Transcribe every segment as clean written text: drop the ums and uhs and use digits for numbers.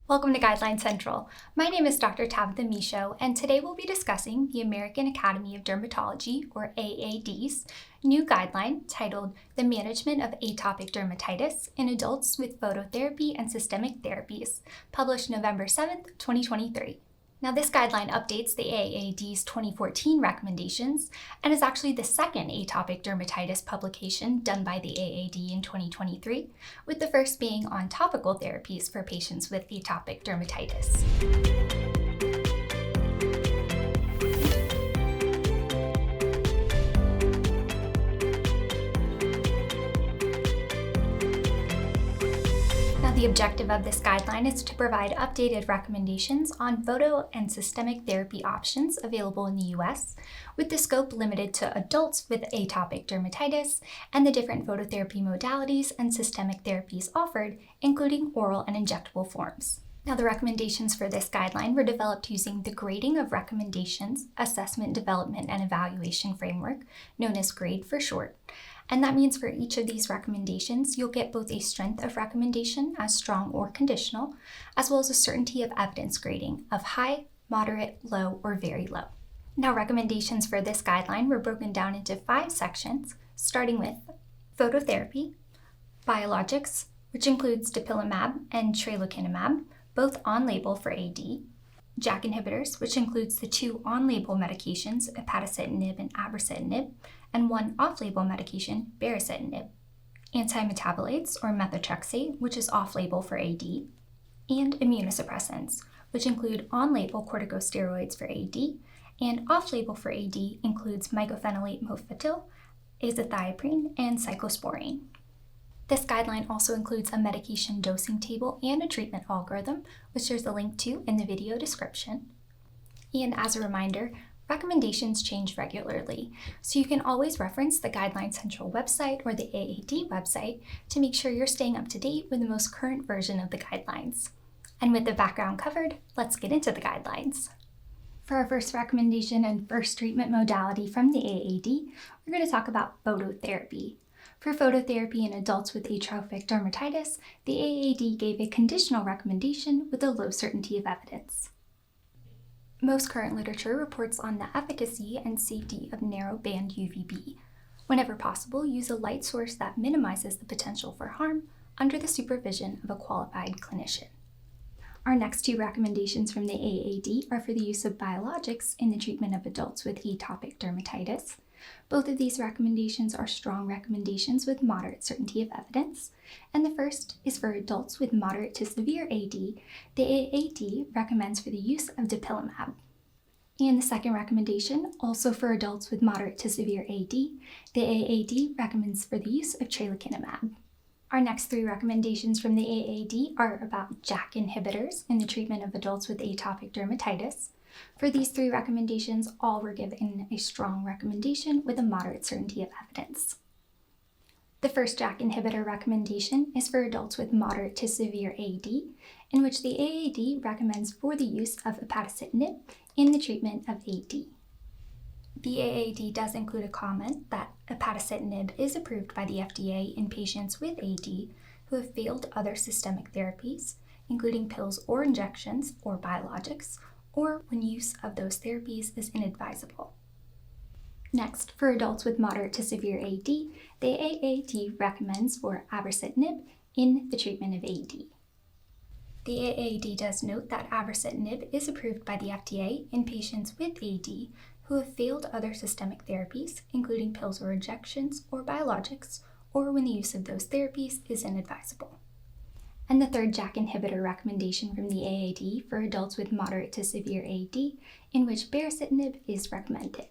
Welcome to Guideline Central. My name is Dr. Tabitha Michaud, and today we'll be discussing the American Academy of Dermatology, or AAD's, new guideline titled The Management of Atopic Dermatitis in Adults with Phototherapy and Systemic Therapies, published November 7th, 2023. Now, this guideline updates the AAD's 2014 recommendations and is actually the second atopic dermatitis publication done by the AAD in 2023, with the first being on topical therapies for patients with atopic dermatitis. The objective of this guideline is to provide updated recommendations on photo and systemic therapy options available in the U.S., with the scope limited to adults with atopic dermatitis and the different phototherapy modalities and systemic therapies offered, including oral and injectable forms. Now, the recommendations for this guideline were developed using the Grading of Recommendations, Assessment, Development, and Evaluation Framework, known as GRADE for short. And that means for each of these recommendations, you'll get both a strength of recommendation as strong or conditional, as well as a certainty of evidence grading of high, moderate, low, or very low. Now, recommendations for this guideline were broken down into 5 sections, starting with phototherapy, biologics, which includes dupilumab and tralokinumab, both on-label for AD, JAK inhibitors, which includes the 2 on-label medications, upadacitinib and abrocitinib, and 1 off-label medication, baricitinib, antimetabolites, or methotrexate, which is off-label for AD, and immunosuppressants, which include on-label corticosteroids for AD, and off-label for AD includes mycophenolate mofetil, azathioprine, and cyclosporine. This guideline also includes a medication dosing table and a treatment algorithm, which there's a link to in the video description. And as a reminder, recommendations change regularly, so you can always reference the Guideline Central website or the AAD website to make sure you're staying up to date with the most current version of the guidelines. And with the background covered, let's get into the guidelines. For our first recommendation and first treatment modality from the AAD, we're going to talk about phototherapy. For phototherapy in adults with atopic dermatitis, the AAD gave a conditional recommendation with a low certainty of evidence. Most current literature reports on the efficacy and safety of narrow-band UVB. Whenever possible, use a light source that minimizes the potential for harm under the supervision of a qualified clinician. Our next 2 recommendations from the AAD are for the use of biologics in the treatment of adults with atopic dermatitis. Both of these recommendations are strong recommendations with moderate certainty of evidence, and the first is for adults with moderate to severe AD. The AAD recommends for the use of dupilumab. And the second recommendation, also for adults with moderate to severe AD, the AAD recommends for the use of tralokinumab. Our next 3 recommendations from the AAD are about JAK inhibitors in the treatment of adults with atopic dermatitis. For these 3 recommendations, all were given a strong recommendation with a moderate certainty of evidence. The first JAK inhibitor recommendation is for adults with moderate to severe AD, in which the AAD recommends for the use of upadacitinib in the treatment of AD. The AAD does include a comment that upadacitinib is approved by the FDA in patients with AD who have failed other systemic therapies, including pills or injections or biologics, or when use of those therapies is inadvisable. Next, for adults with moderate to severe AD, the AAD recommends for abrocitinib in the treatment of AD. The AAD does note that abrocitinib is approved by the FDA in patients with AD who have failed other systemic therapies, including pills or injections or biologics, or when the use of those therapies is inadvisable. And the third JAK inhibitor recommendation from the AAD for adults with moderate to severe AD, in which baricitinib is recommended.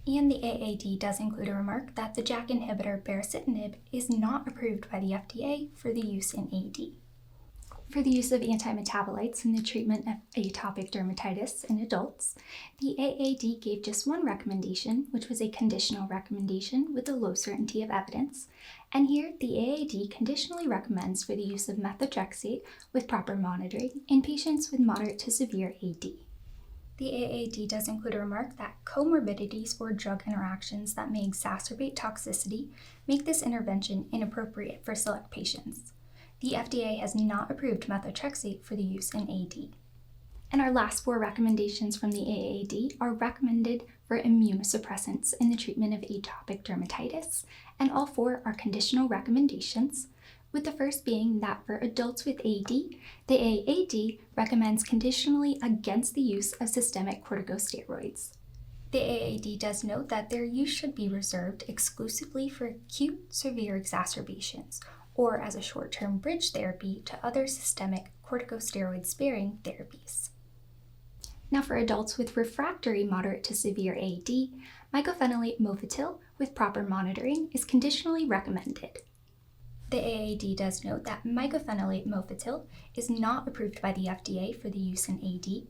And the AAD does include a remark that the JAK inhibitor baricitinib is not approved by the FDA for the use in AD. For the use of antimetabolites in the treatment of atopic dermatitis in adults, the AAD gave just 1 recommendation, which was a conditional recommendation with a low certainty of evidence. And here, the AAD conditionally recommends for the use of methotrexate with proper monitoring in patients with moderate to severe AD. The AAD does include a remark that comorbidities or drug interactions that may exacerbate toxicity make this intervention inappropriate for select patients. The FDA has not approved methotrexate for the use in AD. And our last 4 recommendations from the AAD are recommended for immunosuppressants in the treatment of atopic dermatitis, and all 4 are conditional recommendations, with the first being that for adults with AD, the AAD recommends conditionally against the use of systemic corticosteroids. The AAD does note that their use should be reserved exclusively for acute severe exacerbations or as a short-term bridge therapy to other systemic corticosteroid-sparing therapies. Now for adults with refractory moderate to severe AD, mycophenolate mofetil with proper monitoring is conditionally recommended. The AAD does note that mycophenolate mofetil is not approved by the FDA for the use in AD.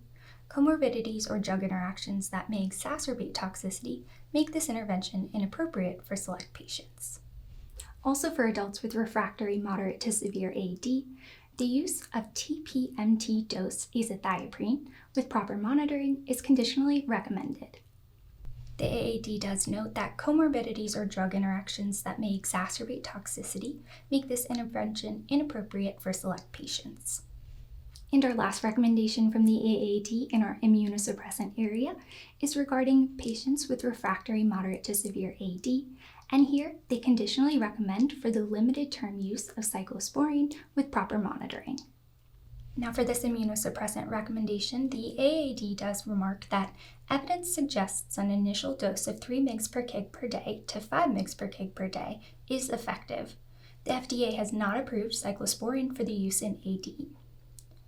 Comorbidities or drug interactions that may exacerbate toxicity make this intervention inappropriate for select patients. Also for adults with refractory moderate to severe AD, the use of TPMT dose azathioprine with proper monitoring is conditionally recommended. The AAD does note that comorbidities or drug interactions that may exacerbate toxicity make this intervention inappropriate for select patients. And our last recommendation from the AAD in our immunosuppressant area is regarding patients with refractory moderate to severe AD, and here they conditionally recommend for the limited term use of cyclosporine with proper monitoring. Now for this immunosuppressant recommendation, the AAD does remark that evidence suggests an initial dose of 3 mg per kg per day to 5 mg per kg per day is effective. The FDA has not approved cyclosporine for the use in AD.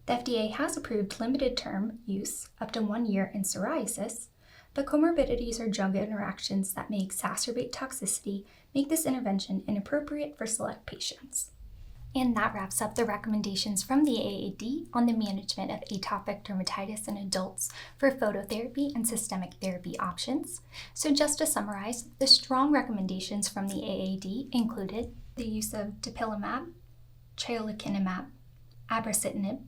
The FDA has approved limited term use up to 1 year in psoriasis, but comorbidities or drug interactions that may exacerbate toxicity make this intervention inappropriate for select patients. And that wraps up the recommendations from the AAD on the management of atopic dermatitis in adults for phototherapy and systemic therapy options. So just to summarize, the strong recommendations from the AAD included the use of dupilumab, tralokinumab, abrocitinib,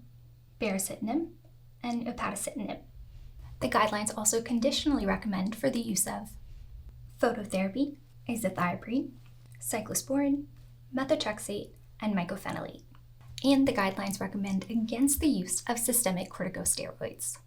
baricitinib, and upadacitinib. The guidelines also conditionally recommend for the use of phototherapy, azathioprine, cyclosporine, methotrexate, and mycophenolate. And the guidelines recommend against the use of systemic corticosteroids.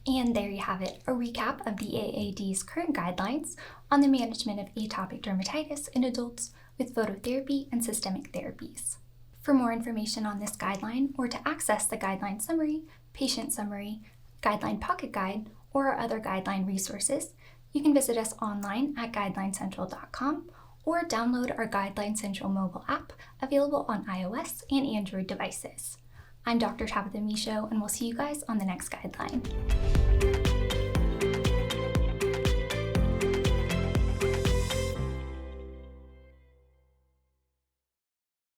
And there you have it, a recap of the AAD's current guidelines on the management of atopic dermatitis in adults with phototherapy and systemic therapies. For more information on this guideline, or to access the guideline summary, patient summary, guideline pocket guide, or our other guideline resources, you can visit us online at guidelinecentral.com or download our Guideline Central mobile app available on iOS and Android devices. I'm Dr. Tabitha Michaud, and we'll see you guys on the next guideline.